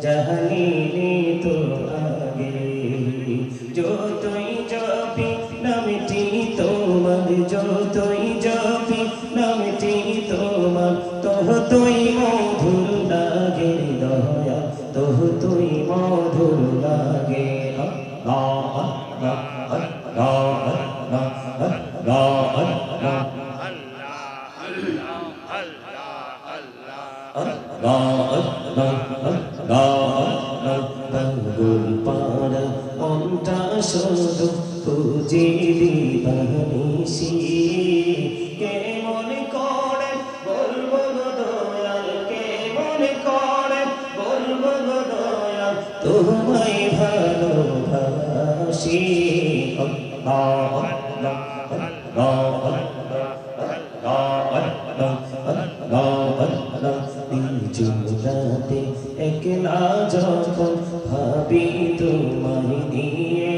জাহালিনী তো আগে যতই জপি নামটি তোমার যতই জপি নামটি তোমার ততই মধুর লাগে দয়া ততই মধুর লাগে পাড়া অন্টা শুধু খুঁজে দিবানিসি কে মনে করে বলবো গো দয়াল কে মনে করে বলবো গো দয়াল তোমায় ভালোবাসি রাতে একলা যখন ভাবি তোমায় নিয়ে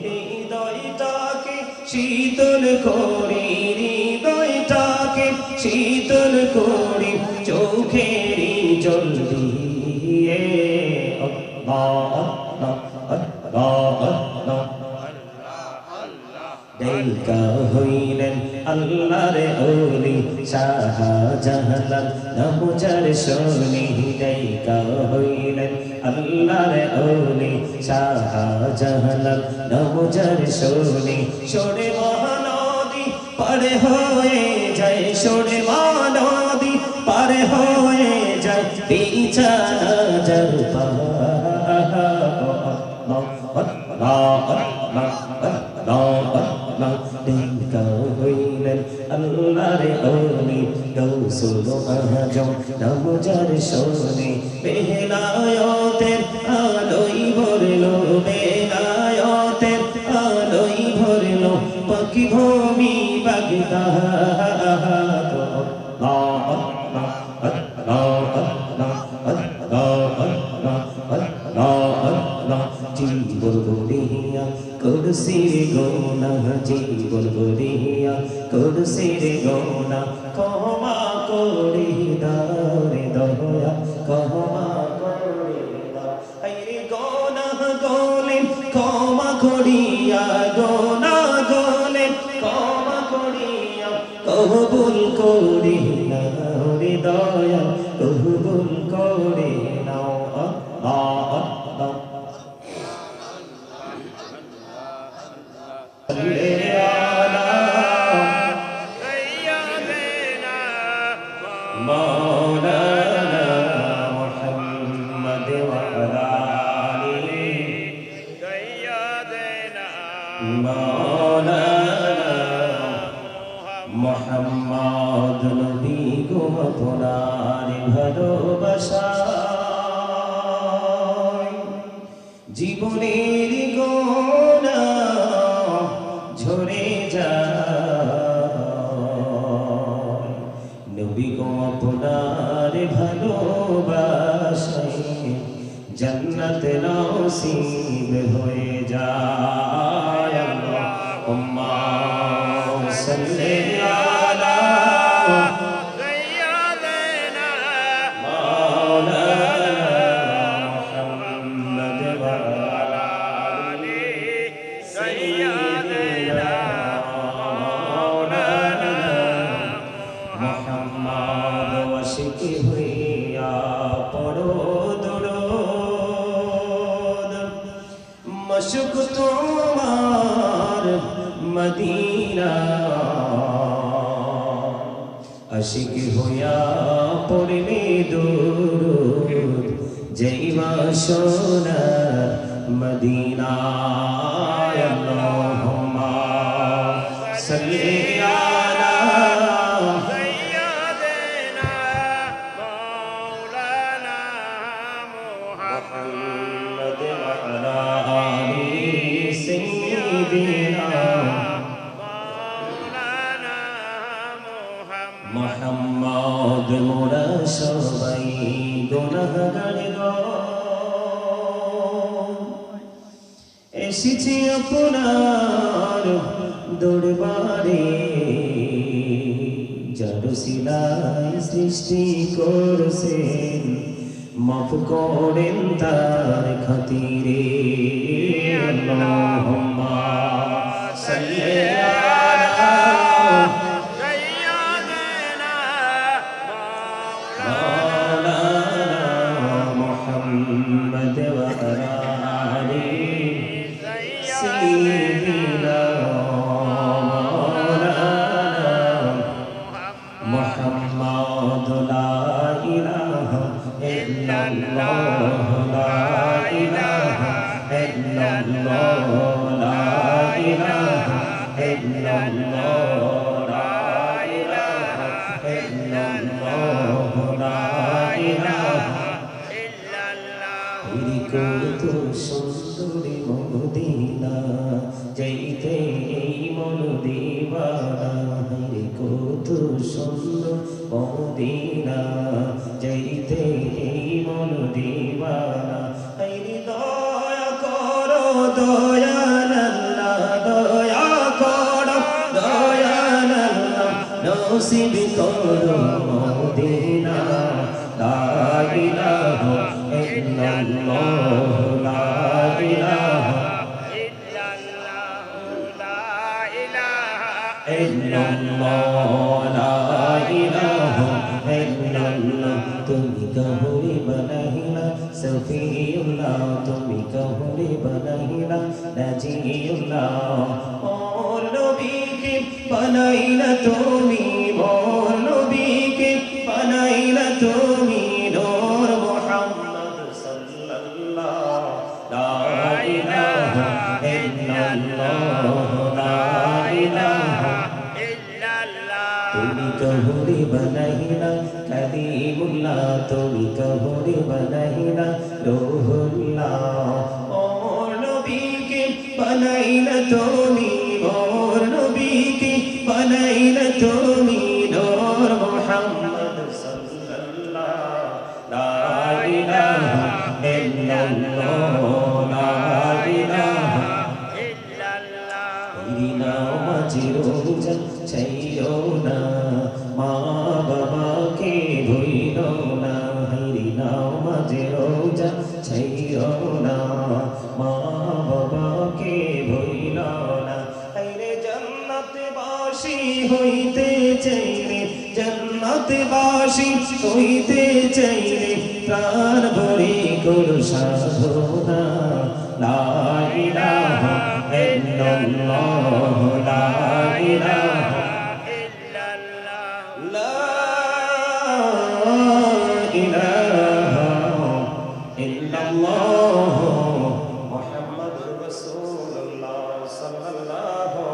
হৃদয়টাকে শীতল করি হৃদয়টাকে শীতল করি চোখেরই জল দিয়ে দেখা হইলেন আল্লাহর ওলি শাহজালাল নামজার শোনি দেখা হইলেন আল্লাহর ওলি শাহজালাল নামজার শোনি সরে মহানদী পারে হয়ে যায় সরে মহানদী পারে হয়ে যায় বিছানা যার দেখা হইলেন আল্লাহর ওলি গৌসুল আজম নামজার শোনে বেলায়েতের আলোয় ভরলো বেলায়েতের আলোয় ভরলো পাখি ভূমি বাগদাদ জীবন গড়িয়া কুরসির গোনা জীবন গড়িয়া কুরসির গোনা ক্ষমা করে দাও রে দয়া ক্ষমা করে দাও আইরে গোনা গোলে ক্ষমা করিয়া গোনা গোলে ক্ষমা করিয়া কবুল করে নাও রে দয়া কবুল করে নাও মোহাম্মদ নবী গো আপনার ভালোবাসায় জীবনের গোনা ঝরে যায় নবী গো আপনার ভালোবাসায় জান্নাত নসিব হয়ে যায় আল্লাহুম্মা সাল্লি আলা সাইয়্যিদিনা মাওলানা মুহাম্মদ ওয়া আলা আলি সাইয়্যিদিনা মাওলানা মুহাম্মদ ওয়াশিকি হইয়া পড়ো দরুদ মশক তোমার মদিনা আশিক হইয়া পড়লে দরুদ যাইবা সোনার মদিনা আল্লাহুম্মা সাল্লি আলা সাইয়্যিদিনা মাওলানা মুহাম্মদ ওয়া আলা আলি এসেছি আপনার দরবারে, যার সিলাই সৃষ্টি করছেন, মাফ করেন তার খাতিরে। আল্লাহুম্মা সাল্লি আলা সাইয়্যিদিনা মাওলানা মুহাম্মদ ওয়া আলা আলি সাইয়্যিদিনা মাওলানা মুহাম্মদ। লা ইলাহা ইল্লাল্লাহ, লা ইলাহা ইল্লাল্লাহ, লা ইলাহা ইল্লাল্লাহ, লা ইলাহা ইল্লাল্লাহ, লা ইলাহা ইল্লাল্লাহ। কত সুন্দরী মদিনা, যাইতে এই মন দিওয়ানা। কত সুন্দর মদিনা, যাইতে এই মন দিওয়ানা। দয়া করো দয়াল আল্লাহ, দয়া করো দয়াল আল্লাহ, নসিব করো মদিনা। লা ইলাহা ইল্লাল্লাহ, লা ইলাহা ইল্লাল্লাহ, লা ইলাহা ইল্লাল্লাহ। তুমি কাহুরি বানাইলা সফিউল্লাহ, তুমি কাহুরি বানাইলা নাজিউল্লাহ। মোর নবীকে বানাইলা তুমি, মোর নবীকে বানাইলা তুমি, নূর মুহাম্মদ সাল্লাল্লাহ। লা ইলাহা ইল্লাল্লাহ, লা ইলাহা তুমি কাহুরি বানাইলা কালিমুল্লাহ, তুমি কাহুরি বানাইলা রূহুল্লাহ। মোর নবীকে বানাইলা তুমি, মোর নবীকে বানাইলা তুমি, নূর মুহাম্মদ সাল্লাল্লাহ। লা ইলাহা ইল্লাল্লাহ, লা ইলাহা নামাজের রোজা ছাইরো না, মা বাবাকে ভুইলো না। হাইরে নামাজের রোজা ছাইরো না, মা বাবাকে ভুইলো না। হাইরে জান্নাতবাসী হইতে চাইলে, জান্নাতবাসী হইতে চাইলে, প্রাণ ভরে করো সাধনা। লা ইলাহা ইল্লাল্লাহ, লা ইলাহা ইল্লাল্লাহ, লা ইলাহা ইল্লাল্লাহ মুহাম্মাদুর রাসূলুল্লাহ সাল্লাল্লাহু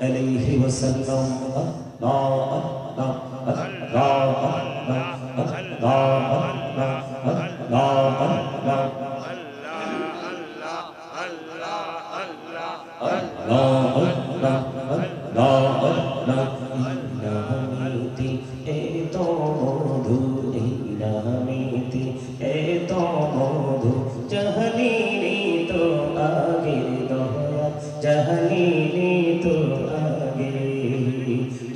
আলাইহি ওয়াসাল্লাম। আল্লাহ আল্লাহ আল্লাহ আল্লাহ আল্লাহ আল্লাহ নামিতি এত মধু, এই নামিতি এত মধু, জাহালিনি তো আগে দয়া, জাহালিনি তো আগে।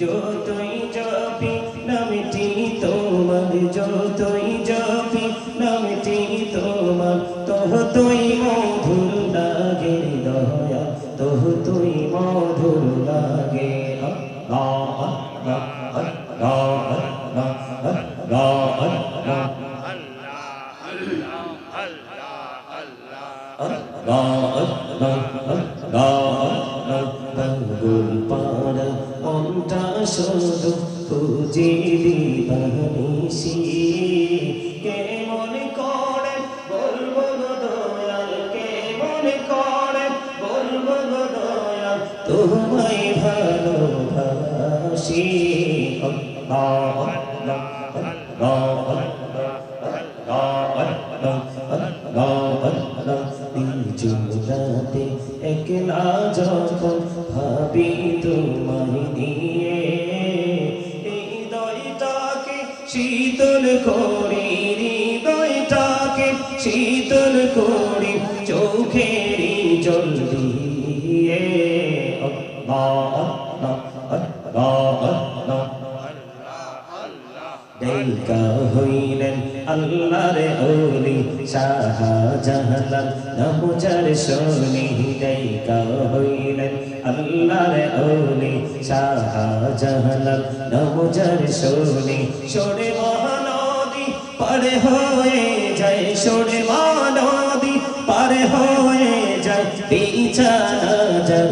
যতই জপি নামটি তোমার, যতই জপি নামটি তোমার, ততই মধুর লাগে দয়া, ততই মধুর লাগে। আল্লাহ আল্লাহ আল্লাহ আল্লাহ আল্লাহ আল্লাহ পাড়া মনটা শুধু খুঁজে দিবানিসি, কেমন করে বলবো গো দয়াল, কেমন করে বলবো গো দয়াল, তোমায় ভালোবাসি। আল্লাহ আল্লাহ আল্লাহ রাতে একলা যখন ভাবি তোমায় নিয়ে, হৃদয়টাকে শীতল করি, হৃদয়টাকে শীতল করি, চোখের জলদি আল্লাহ আল্লাহ আল্লাহ আল্লাহ দেখা হইলেন আল্লাহর ওলি শাহজালাল নামজার শনি দেখা হইলেন আল্লাহর ওলি শাহজালাল নামজার শনি সরে মহানদী পারে হয়ে যায় সরে মহানদী পারে হয়ে যায় বিছানা যার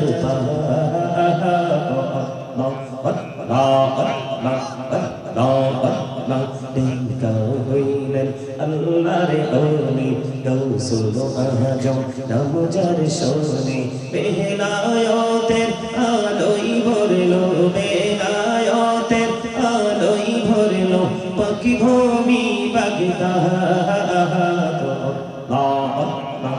দেখা হইলেন আল্লাহর ওলি গৌসুল আজম নামজার শনি বেলায়েতের আলোয় ভরলো বেলায়েতের আলোয় ভরলো পাখি ভূমি বাগদাদ আল্লাহ আল্লাহ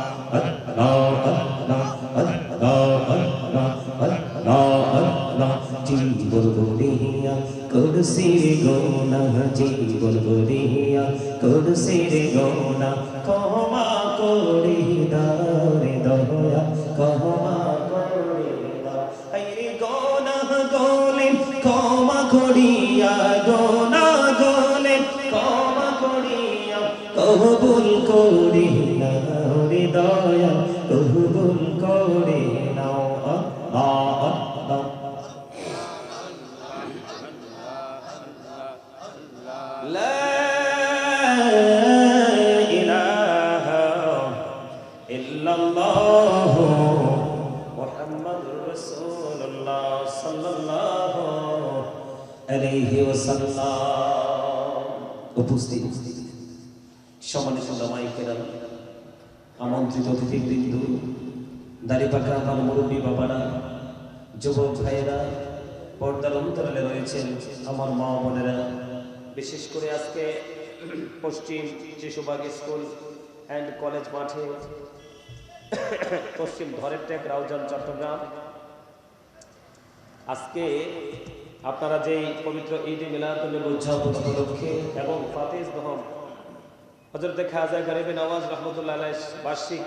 আল্লাহ আল্লাহ জীবন গড়িয়া কুরসির গোনা জীবন গড়িয়া কুরসির গোনা ক্ষমা করে দাও রে দয়া ক্ষমা করে দাও আইরে গোনা গোলেন ক্ষমা করিয়া গোনা গোলেন ক্ষমা করিয়া কবুল করে নাও রে দয়া কবুল করে নাও আল্লাহ আল্লাহ لا إله إلا الله محمد رسول الله صلى الله عليه وسلم উপস্থিত সম্মানিত ওলামায়ে কেরাম আমন্ত্রিত অতিথিবৃন্দ দাড়িপাকা আমার মুরব্বী বাবারা যুবক ভাইয়েরা পর্দার অন্তরালে রয়েছেন আমার মা বোনেরা বিশেষ করে আজকে পশ্চিম শিশুবাগ স্কুল অ্যান্ড কলেজ মাঠে পশ্চিম ধরের টেক রাউজান চট্টগ্রাম আজকে আপনারা যেই পবিত্র ঈদ মিলাদুন নবী উদযাপন উপলক্ষে এবং ফাতিহ দহম হযরত খাজা গরিব নওয়াজ রাহমাতুল্লাহ আলাইহি বার্ষিক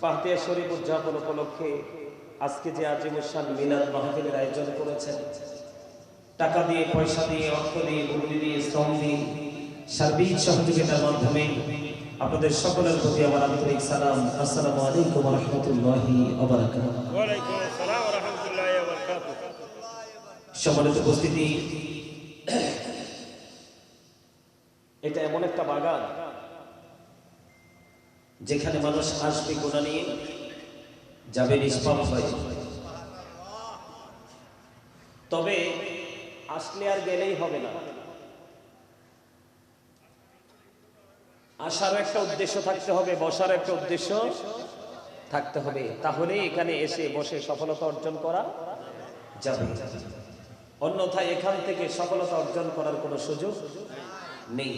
ফাতিহ শরীফ উদযাপন উপলক্ষে আজকে যে আজিমুশান মিলাদ মাহফিলের আয়োজন করেছেন টাকা দিয়ে পয়সা দিয়ে অর্থ দিয়ে বুদ্ধি দিয়ে শ্রম দিয়ে সার্বিক সহযোগিতার মাধ্যমে আপনাদের সকলের প্রতি আমার আন্তরিক সালাম আসসালামু আলাইকুম ওয়া রাহমাতুল্লাহি ওয়া বারাকাতুহু ওয়া আলাইকুম আসসালাম ওয়া রাহমাতুল্লাহি ওয়া বারাকাতুহু সম্মানিত উপস্থিতি এটা এমন একটা বাগান যেখানে মানুষ আসবে গুনাহ নিয়ে যাবে নিষ্পাপ হয়ে তবে আসলে আর গেলেই হবে না আসার একটা উদ্দেশ্য থাকতে হবে বসার একটা উদ্দেশ্য থাকতে হবে তাহলে এখানে এসে বসে সফলতা অর্জন করা যাবে অন্যথায় এখান থেকে সফলতা অর্জন করার কোনো সুযোগ নেই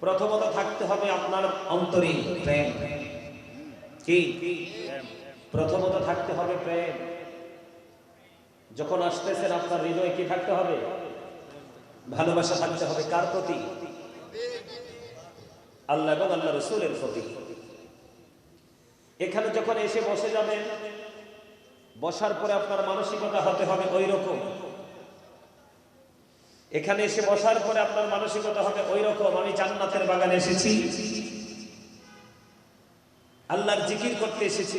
প্রথমত থাকতে হবে আপনার অন্তরে প্রেম কি প্রথমত থাকতে হবে প্রেম যখন আসতেছেন আপনার হৃদয়ে কি থাকতে হবে ভালোবাসা থাকতে হবে কার প্রতি আল্লাহ এবং আল্লাহ রাসূলের প্রতি এখানে যখন এসে বসে যাবেন বসার পরে আপনার মানসিকতা হতে হবে ওই রকম এখানে এসে বসার পরে আপনার মানসিকতা হবে ওই রকম আমি জান্নাতের বাগানে এসেছি আল্লাহর জিকির করতে এসেছি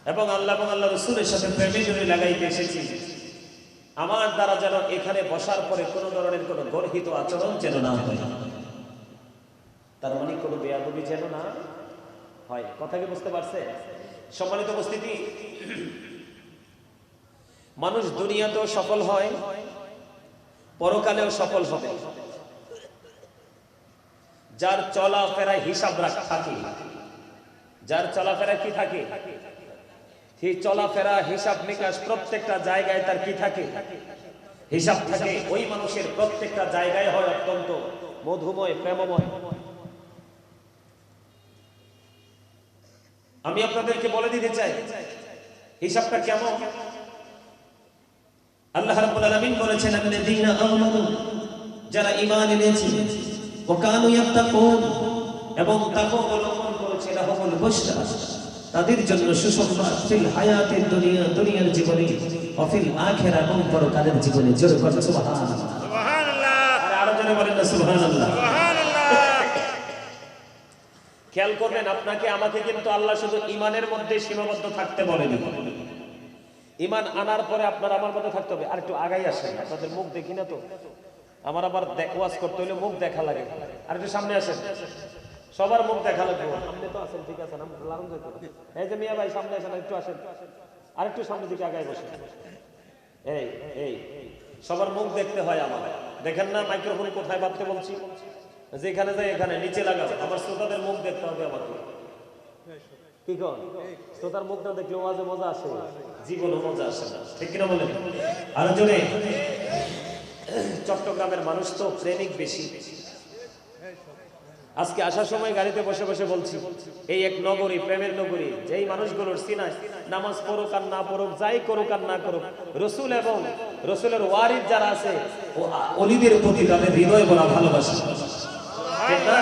এবং আল্লাহ এবং আল্লাহ রাসূলের সাথে প্রেমে জড়ি লাগাইতে এসেছি আমার দ্বারা যেন এখানে বসার পরে কোনো ধরনের কোনো গর্হিত আচরণ যেন না হয় তার মানে কোনো বেয়াদবি যেন না হয় কথা কি বুঝতে পারছে সম্মানিত উপস্থিতি মানুষ দুনিয়াতেও সফল হয় পরকালেও সফল হবে যার চলাফেরায় হিসাব থাকে যার চলাফেরা কি থাকে সেই চলাফেরা হিসাব নিকাশ প্রত্যেকটা জায়গায় তার কি থাকে হিসাব থাকে ওই মানুষের প্রত্যেকটা জায়গায় হয় অত্যন্ত মধুময় প্রেমময় আমি আপনাদেরকে বলে দিতে চাই হিসাবটা কেমন আল্লাহ রাব্বুল আলামিন বলেছেন আল্লাযীনা আমানু যারা ঈমান এনেছে ওয়া কানু ইয়াত্তাকুন এবং তাকওয়া অবলম্বন করেছে লাহুমুল বুশরা তাদের জন্য সুসংবাদ ফিল হায়াতের দুনিয়া, দুনিয়ার জীবনে, অফিল আখিরা, এবং পরকালের জীবনে। জোরে বলেন সুবহানাল্লাহ, সুবহানাল্লাহ। আর আরো জোরে বলেন না সুবহানাল্লাহ, সুবহানাল্লাহ। খেয়াল করবেন, আপনাকে আমাকে কিন্তু আল্লাহ শুধু ঈমানের মধ্যে সীমাবদ্ধ থাকতে বলেনি। ঈমান আনার পরে আপনার আমার মধ্যে থাকতে হবে। আর একটু আগাই আসেন, আপনাদের মুখ দেখি না তো, আমার আবার ওয়াজ করতে হলে মুখ দেখা লাগে। আর একটু সামনে আসেন, সবার মুখ দেখা লাগবে। সামনে তো আছেন, ঠিক আছেন, আমরা লাগান যাইতে। এই যে মিয়া ভাই সামনে আসেন, একটু আসেন, আর একটু সামনের দিকে আগায় বসেন। এই এই সবার মুখ দেখতে হয় আমার। দেখেন না মাইক্রোফোন কোথায় বাঁধতে বলছি? যেখানে যাই এখানে নিচে লাগাও। আমার শ্রোতাদের মুখ দেখতে হবে আমাকে। কি কন? শ্রোতার মুখ না দেখলে ওয়াজে মজা আসে, জীবনে মজা আসে না, ঠিক কিনা বলেন? আরো জোরে। চট্টগ্রামের মানুষ তো প্রেমিক বেশি। আজকে আসার সময় গাড়িতে বসে বসে বলছি, এই এক নগরী, প্রেমের নগরী, যেই মানুষগুলোর সিনায় নামাজ পড়ুক আর না পড়ুক, যাই করুক আর না করুক, রসুল এবং রসুলের ওয়ারিস যারা আছে, অলিদের প্রতি তাদের হৃদয় বলা ভালোবাসা। ঠিক না?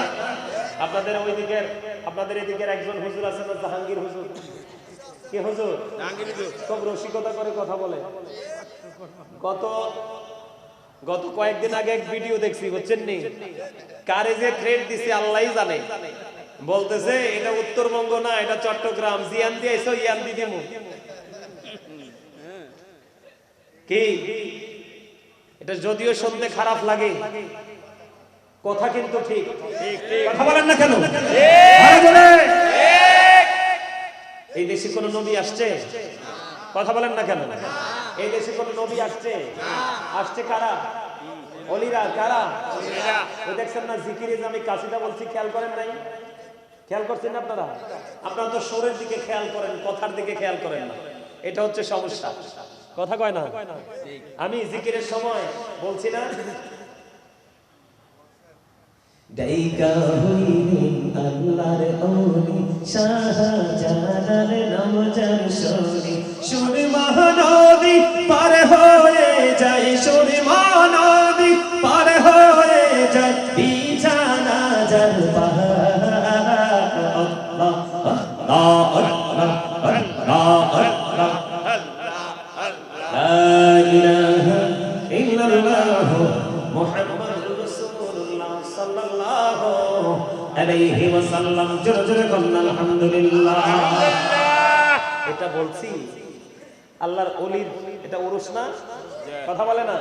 আপনাদের ওই দিকের, আপনাদের এদিকের একজন হুজুর আছে না, জাহাঙ্গীর হুজুর। কে হুজুর? খুব রসিকতা করে কথা বলে। গত কয়েকদিন আগে এক ভিডিও দেখছি, বুঝছেন নি? কারে যে থ্রেট দিছে আল্লাহই জানে। বলতেছে এটা উত্তরবঙ্গ না, এটা চট্টগ্রাম, জিয়ান দিয়ে এসো, ইয়ান দি দিমু। কি এটা যদিও শুনতে খারাপ লাগে, কথা কিন্তু ঠিক। কথা বলেন না কেন? এই দেশে কোন নবী আসছে? কথা বলেন না কেন? এই দেশে কোন নবী আসছে? আসছে কারা? অলিরা। কারা? ওই দেখছেন না জিকিরে যে আমি কাশিদা বলছি, খেয়াল করেন নাই? খেয়াল করছেন না আপনারা? আপনারা তো সুরের দিকে খেয়াল করেন, কথার দিকে খেয়াল করেন না। এটা হচ্ছে সমস্যা। কথা কয় না? আমি জিকিরের সময় বলছি না, ডাইকা হইলেন আল্লাহর ওলি, শাহজালাল নাম যার শরী, সুরমা নদী পার হয়ে যায়, সুরমা নদী পার হয়ে যায়, বিছানা যার পাহাড়। আল্লাহ আল্লাহ আল্লাহ আল্লাহ আল্লাহ, লা ইলাহা ইল্লাল্লাহ মুহাম্মাদুর রাসূলুল্লাহ সাল্লাল্লাহু আলাইহি ওয়াসাল্লাম। জোরে জোরে বলেন আলহামদুলিল্লাহ। এটা বলছি আল্লাহর ওলির এটা উরুস না? কথা বলে না?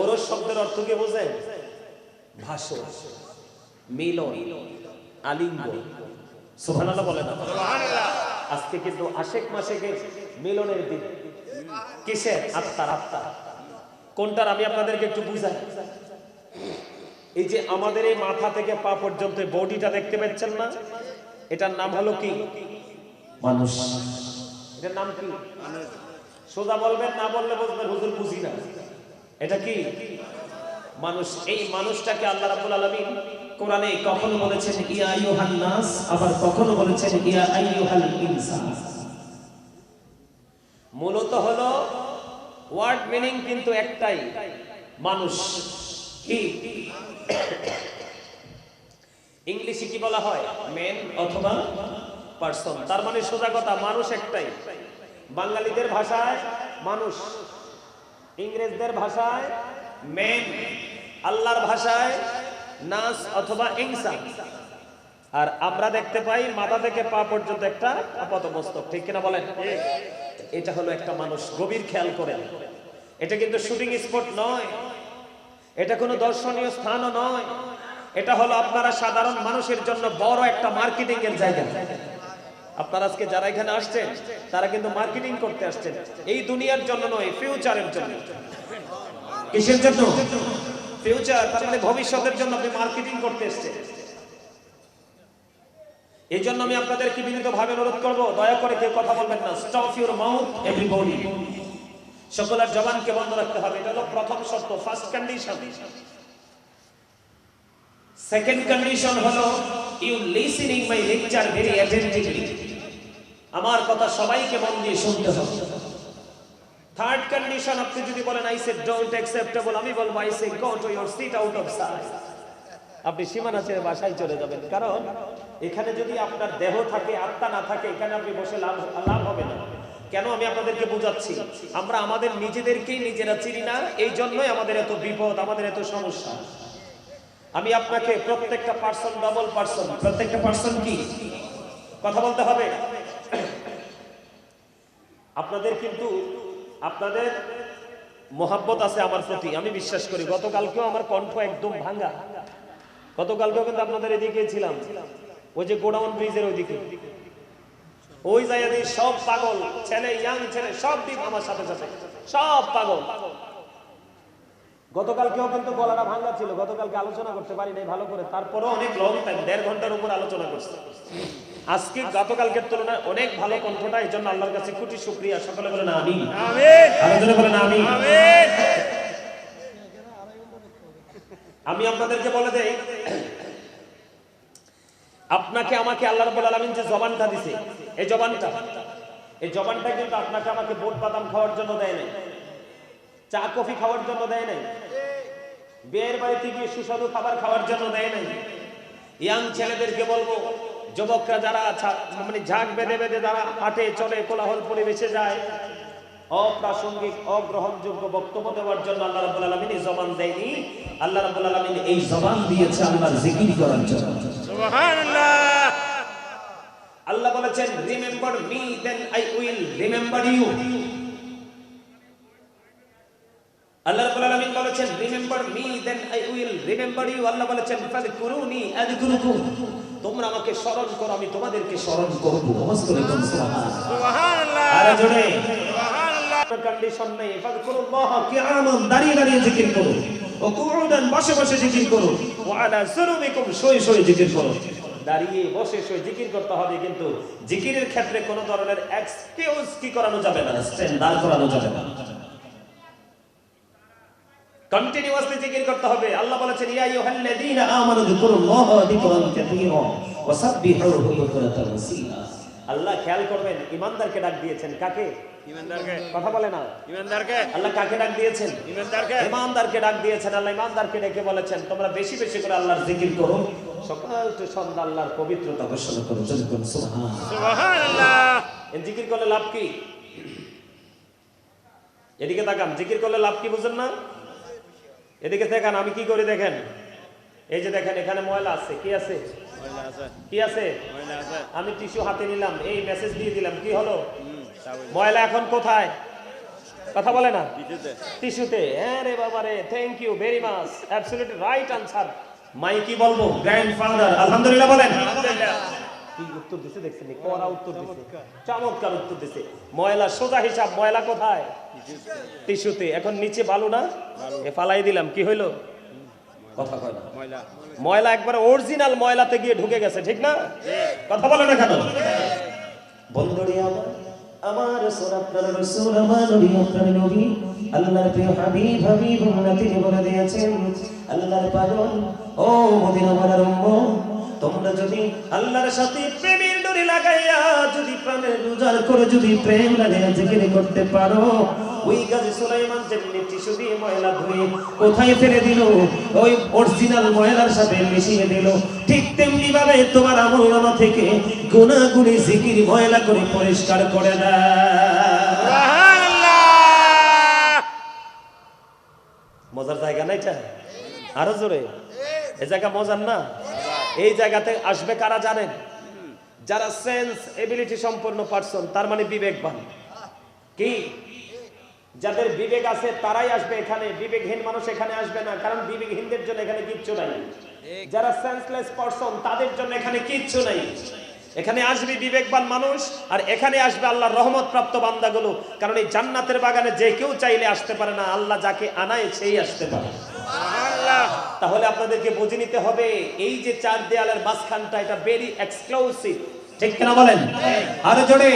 উরুস শব্দের অর্থ কি বোঝেন? ভাষণ, মিলন, আলিঙ্গন। সুবহানাল্লাহ বলে না? সুবহানাল্লাহ। আজকে কিন্তু আশেক মাশেকের মিলনের দিন। কিসের? আত্মার। আত্মা কোনটার আমি আপনাদেরকে একটু বুঝাই। এই যে আমাদের এই মাথা থেকে পা পর্যন্ত বডিটা দেখতে পাচ্ছেন না, এটার নাম হলো কি? মানুষ। এটার নাম কি? সোজা বলবেন, না বললে বুঝবেন হুজুর বুঝি না। এটা কি? মানুষ। এই মানুষটাকে আল্লাহ রাব্বুল আলামিন কোরআনে কখনো বলেছেন ইয়া আইয়ুহান নাস, আবার কখনো বলেছেন ইয়া আইয়ুহাল ইনসান। মূলত হলো ওয়ার্ড মিনিং কিন্তু একটাই, মানুষ। কি ইংলিশে কি বলা হয়? ম্যান অথবা পারসন। তার মানে সোজা কথা, মানুষ একটাই। বাঙালিদের ভাষায় মানুষ, ইংরেজদের ভাষায় ম্যান, আল্লাহর ভাষায় নাস অথবা ইনসান। আর আমরা দেখতে পাই মাথা থেকে পা পর্যন্ত একটা আপাতমস্তক, ঠিক কিনা বলেন? এটা হলো একটা মানুষ। গভীর খেয়াল করেন, এটা কিন্তু শুটিং স্পট নয়, এটা কোনো দর্শনীয় স্থানও নয়, এটা হলো আপনারা সাধারণ মানুষের জন্য বড় একটা মার্কেটিং এর জায়গা। আপনারা আজকে যারা এখানে আসছেন তারা কিন্তু মার্কেটিং করতে আসছেন, এই দুনিয়ার জন্য নয়, ফিউচারের জন্য। কিসের জন্য? ফিউচার, তার মানে ভবিষ্যতের জন্য আপনি মার্কেটিং করতে এসেছেন। এই জন্য আমি আপনাদেরকে বিনীতভাবে অনুরোধ করব, দয়া করে কেউ কথা বলবেন না। Stop your mouth everybody. সকলের জবানকে বন্ধ রাখতে হবে। এটা হলো প্রথম শর্ত, ফার্স্ট কন্ডিশন। সেকেন্ড কন্ডিশন হলো you listening my lecture very attentively. আমার কথা সবাইকে মন দিয়ে শুনতে হবে। থার্ড কন্ডিশন, আপনি যদি বলেন আই সে ডোন্ট অ্যাকসেপ্টেবল, আমি বলবো I say go to your seat out of sight. আপনি সীমানা ছেড়ে বাসায় চলে যাবেন। কারণ এখানে যদি আপনার দেহ থাকে, আত্মা না থাকে, এখানে আপনি বসে লাভ হবে না। কেন আমি আপনাদেরকে বোঝাচ্ছি, আমরা আমাদের নিজেদেরকেই নিজেরা চিনি না, এই জন্যই আমাদের এত বিপদ, আমাদের এত সমস্যা। আমি আপনাকে প্রত্যেকটা পার্সন, ডবল পার্সন, প্রত্যেকটা পার্সন কি কথা বলতে হবে। আপনাদের কিন্তু আপনাদের মোহাব্বত আছে আমার প্রতি, আমি বিশ্বাস করি। গতকালকেও আমার কণ্ঠ একদম ভাঙা, গতকালকেও কিন্তু আপনাদের এদিকে ছিলাম, ওই যে গোডাউন ব্রিজের ওইদিকে, ওই জায়গায় সব পাগল ছেলে, ইয়াং ছেলে সব দিক আমার সাথে সাথে সব পাগল। গতকালকেও কিন্তু গলাটা ভাঙা ছিল, গতকালকে আলোচনা করতে পারি নাই ভালো করে, তারপরেও অনেক লং টাইম 1.5 ঘন্টার উপর আলোচনা করছে। আজকে গতকালকের তুলনায় অনেক ভালো কণ্ঠটা, এই জন্য আল্লাহর কাছে কোটি শুকরিয়া। সকলে বলেন আমিন। আমিন বলেন আমিন। আমি আপনাদেরকে বলে দেই, আপনাকে আমাকে আল্লাহ রাব্বুল আলামিন যে জবানটা দিয়েছে, এই জবানটা কিন্তু আপনাকে আমাকে বোট বাদাম খাওয়ার জন্য দেয় নাই, চা কফি খাওয়ার জন্য দেয় নাই, বিয়ের বাড়িতে গিয়ে সুস্বাদু খাবার খাওয়ার জন্য দেয় নাই। ইয়াং ছেলেদেরকে বলবো, যুবকরা যারা মানে ঝাঁক বেঁধে বেঁধে যারা হাঁটে চলে, কোলাহল পরিবেশে যায়, অপ্রাসঙ্গিক অগ্রহণযোগ্য বক্তব্য দেওয়ার জন্য আল্লাহ রাব্বুল আলামিন এই জবান দেয়নি। আল্লাহ রাব্বুল আলামিন এই জবান দিয়েছে আল্লাহর জিকির করার জন্য। সুবহানাল্লাহ। আল্লাহ বলেছেন, remember me then I will remember you. Allah রাব্বুল আলামিন বলেছেন, remember me then I will remember you. Allah বলেছেন, ফাযকুরুনি আযকুরুকুম, তোমরা আমাকে স্মরণ করো, আমি তোমাদেরকে স্মরণ করব। সুবহানাল্লাহ। আর জোরে সুবহানাল্লাহ। কন্ডিশন নেই, ফাযকুরুল্লাহ কিয়ামান, দাঁড়িয়ে দাঁড়িয়ে জিকির করো, ও কুউদান, বসে বসে জিকির করো, ওয়া আলা যুনুবিকুম, শুয়ে শুয়ে জিকির করো। দাঁড়িয়ে বসে শুয়ে জিকির করতে হবে, কিন্তু জিকিরের ক্ষেত্রে কোনো ধরনের এক্সকিউজ কি করানো যাবে না, স্ট্যান্ডার্ড করানো যাবে না, কন্টিনিউয়াসলি জিকির করতে হবে। আল্লাহ বলেছেন, ইয়া আইয়ুহাল্লাযীনা আমানু যিকুরুল্লাহা যিকরান কাসীরা ওয়া সাব্বিহুহু বুকরাতান ওয়া আসীলা। আল্লাহ খেয়াল করবেন, ঈমানদারকে ডাক দিয়েছেন। কাকে? ঈমানদারকে। কথা বলে না, ঈমানদারকে। আল্লাহ কাকে ডাক দিয়েছেন? ঈমানদারকে। ঈমানদারকে ডাক দিয়েছেন। আল্লাহ ঈমানদারকে ডেকে বলেছেন, তোমরা বেশি বেশি করে আল্লাহর জিকির করো, সকাল থেকে সন্ধ্যা আল্লাহর পবিত্রতা ঘোষণা করো। সুবহানাল্লাহ, সুবহানাল্লাহ। এই জিকির করলে লাভ কি? এদিকে তাকান, জিকির করলে লাভ কি বুঝেন না? এদিকে দেখেন, আমি কি করি দেখেন, এই যে দেখেন এখানে ময়লা আছে, কি আছে? কি আছে? আমি টিস্যু হাতে নিলাম, এই মেসেজ দিয়ে দিলাম, কি হলো? ময়লা এখন কোথায়? কথা বলে না, টিস্যুতে। হ্যাঁ রে বাবা রে, thank you very much, absolutely right answer. My কি বলবো? গ্র্যান্ডফাদার। আলহামদুলিল্লাহ বলেন। আলহামদুলিল্লাহ। কি উত্তর দিছে দেখছেন? কড়া উত্তর দিছে, চমৎকার উত্তর দিছে। ময়লা সোজা হিসাব, ময়লা কোথায়? টিস্যুতে। এখন নিচে বালু না, এ ফালাই দিলাম, কি হইলো? কথা কয় না, ময়লা একবারে অরিজিনাল ময়লাতে গিয়ে ঢুকে গেছে, ঠিক না? কথা বলে না কেন? বন্ধুরে আমার রাসূল, আপনার রাসূল, আমার নবী, আপনার নবী, আল্লাহর প্রিয় হাবিব তিনি বলে দিয়েছেন, আল্লাহর পাগল ও মদিনাওয়ালার উম্মত, তোমরা যদি আল্লাহর সাথে প্রেমের ডোরি লাগাইয়া, যদি প্রাণের উজাড় করে যদি প্রেম লাগাইয়া জিকির করতে পারো, ওই গাজী সুলাইমান যেমনি টিস্যু দিয়ে ময়লা ধুয়ে কোথায় ফেলে দিল, ওই অরিজিনাল ময়লার সাথে মিশিয়ে দিল, ঠিক তেমনি ভাবে তোমার আমলনামা থেকে গুনাহগুলি জিকির ময়লা করে পরিষ্কার করে দেয়। সুবহানাল্লাহ। মজার জায়গা না এটা? আরো জোরে। এই জায়গা মজার না? এই জায়গাতে আসবে কারা জানেন? যারা সেন্স এবিলিটি সম্পন্ন পারসন, তার মানে বিবেকবান। কি? যাদের বিবেক আছে তারাই আসবে এখানে, বিবেকহীন মানুষ এখানে আসবে না, কারণ বিবেকহীনদের জন্য এখানে কিচ্ছু নাই। যারা সেন্সলেস পারসন, তাদের জন্য এখানে কিচ্ছু নাই। এখানে আসবে বিবেকবান মানুষ, আর এখানে আসবে আল্লাহর রহমত প্রাপ্ত বান্দাগুলো। কারণ এই জান্নাতের বাগানে যে কেউ চাইলে আসতে পারে না, আল্লাহ যাকে আনায় সেই আসতে পারে। তাহলে আপনাদেরকে বুঝে নিতে হবে, এই যে চার দেয়ালের মাঝখানটা, এটা ভেরি এক্সক্লুসিভ, ঠিক কিনা বলেন? আরো জোরে।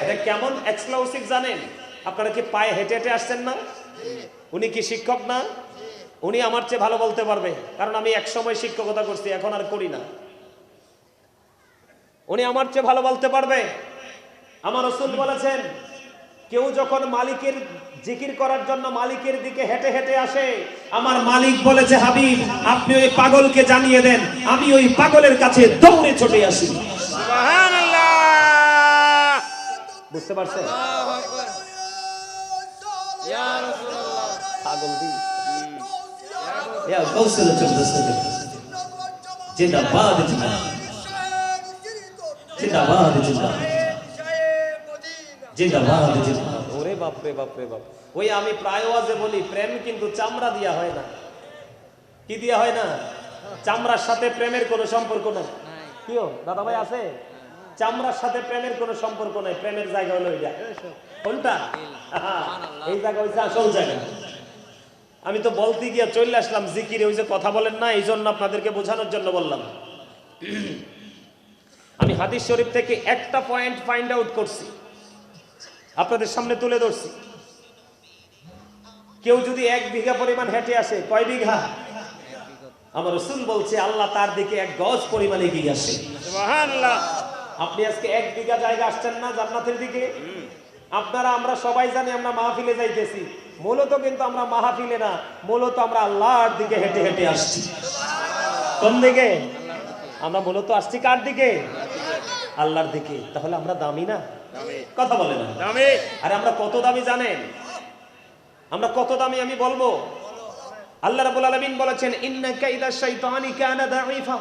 এটা কেমন এক্সক্লুসিভ জানেন? আপনারা কি পায়ে হেঁটে হেঁটে আসছেন না? উনি কি শিক্ষক না? উনি আমার চেয়ে ভালো বলতে পারবে, কারণ আমি এক সময় শিক্ষকতা করছি, এখন আর করি না। উনি আমার চেয়ে ভালো বলতে পারবে। আমার রাসূল বলেছেন, কেউ যখন মালিকের জিকির করার জন্য মালিকের দিকে হেঁটে হেঁটে আসে, আমার মালিক বলেছে হাবিব আপনি ওই পাগলকে জানিয়ে দেন আমি ওই পাগলের কাছে দৌড়ে ছুটে আসি। সুবহানাল্লাহ। বুঝতে পারছেন? ইয়া রাসূলুল্লাহ। পাগল দি ইয়া গৌসুল চন্দ্রশেখর জিন্দাবাদ জিন্দাবাদ জিন্দাবাদ জিন্দাবাদ জিন্দাবাদ জিন্দাবাদ। ওরে বাপ রে বাপ রে বাপ। ওই আমি প্রায় ওয়াজে বলি প্রেম কিন্তু চামড়া দিয়া হয় না। কি দিয়া হয় না? চামড়ার সাথে প্রেমের কোনো সম্পর্ক নাই। কিও দাদা ভাই আছে? চামড়ার সাথে প্রেমের কোনো সম্পর্ক নাই। প্রেমের জায়গা হলো এটা। কোনটা? এই জায়গা হইছে আসল জায়গা। আমি তো বলতে গিয়া চলে আসলাম জিকিরে, ওই যে কথা বলেন না, এই জন্য আপনাদেরকে বোঝানোর জন্য বললাম। আমি হাদিস শরীফ থেকে একটা পয়েন্ট ফাইন্ড আউট করছি, আপনাদের সামনে তুলে ধরছি। কেউ যদি 1 বিঘা পরিমাণ হেঁটে আসে, কয় বিঘা? আমার রাসূল বলছে আল্লাহ তার দিকে 1 গজ পরিমাণ এগিয়ে আসে। সুবহানাল্লাহ। আপনি আজকে 1 বিঘা জায়গা আসছেন না জান্নাতের দিকে? আপনারা আমরা সবাই জানি আমরা মাহফিলে যাইতেছি, মূলত কিন্তু আমরা মাহফিলে না, মূলত আমরা আল্লাহর দিকে হেঁটে হেঁটে আসছি। কোন দিকে? আমরা মূলত আসছি কার দিকে? আল্লাহর দিকে। তাহলে আমরা দামি না? কথা বলে না? দামি। আরে আমরা কত দামি জানেন? আমরা কত দামি আমি বলবো। আল্লাহ রাব্বুল আলামিন বলেছেন ইন্না কাইদা শাইতানি কানা দাঈফা।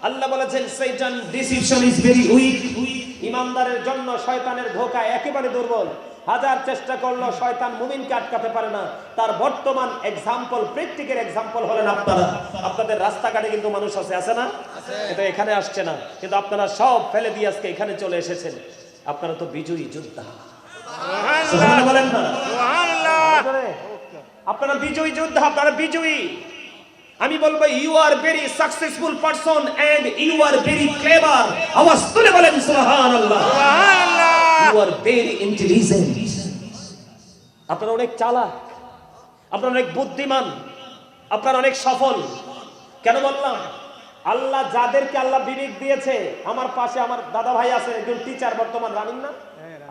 আল্লাহ বলেছেন শয়তান ডিসিপশন ইজ ভেরি উইক। ইমানদারের জন্য শয়তানের ধোঁকা একেবারে দুর্বল। হাজার চেষ্টা করলো শয়তান মুমিনকে আটকাতে পারে না। তার বর্তমান এক্সাম্পল, প্র্যাকটিক্যাল এক্সাম্পল হলেন আপনারা। আপনাদের রাস্তাঘাটে কিন্তু মানুষ আছে না? এটা এখানে আসছে না, কিন্তু আপনারা সব ফেলে দিয়ে আজকে এখানে চলে এসেছেন। আপনারা তো বিজয়ী যোদ্ধা। সুবহানাল্লাহ বলেন না? সুবহানাল্লাহ। আপনারা বিজয়ী যোদ্ধা, আপনারা বিজয়ী। আমি বলবো you are very successful person and you are very clever. আওয়াজ তুলে বলেন সুবহানাল্লাহ। সুবহানাল্লাহ। You are very intelligent. আপনারা অনেক চালাক, আপনারা অনেক বুদ্ধিমান, আপনারা অনেক সফল। কেন বললাম? আল্লাহ যাদেরকে আল্লাহ বিবেক দিয়েছে, আমার পাশে আমার দাদা ভাই আছে একজন টিচার, বর্তমান রানিং না?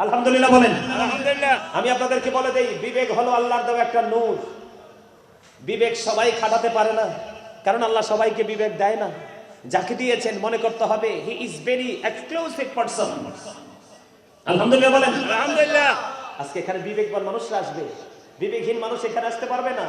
আলহামদুলিল্লাহ বলেন। আলহামদুলিল্লাহ। আমি আপনাদেরকে বলে দেই বিবেক হলো আল্লাহর দেওয়া একটা নূর। বিবেক সবাই খাটাতে পারে না, কারণ আল্লাহ সবাইকে বিবেক দেয় না। যাকে দিয়েছেন মনে করতে হবে he is very exclusive person. আলহামদুলিল্লাহ বলেন। আলহামদুলিল্লাহ। আজকে এখানে বিবেকবান মানুষরা আসবে, বিবেকহীন মানুষ এখানে আসতে পারবে না।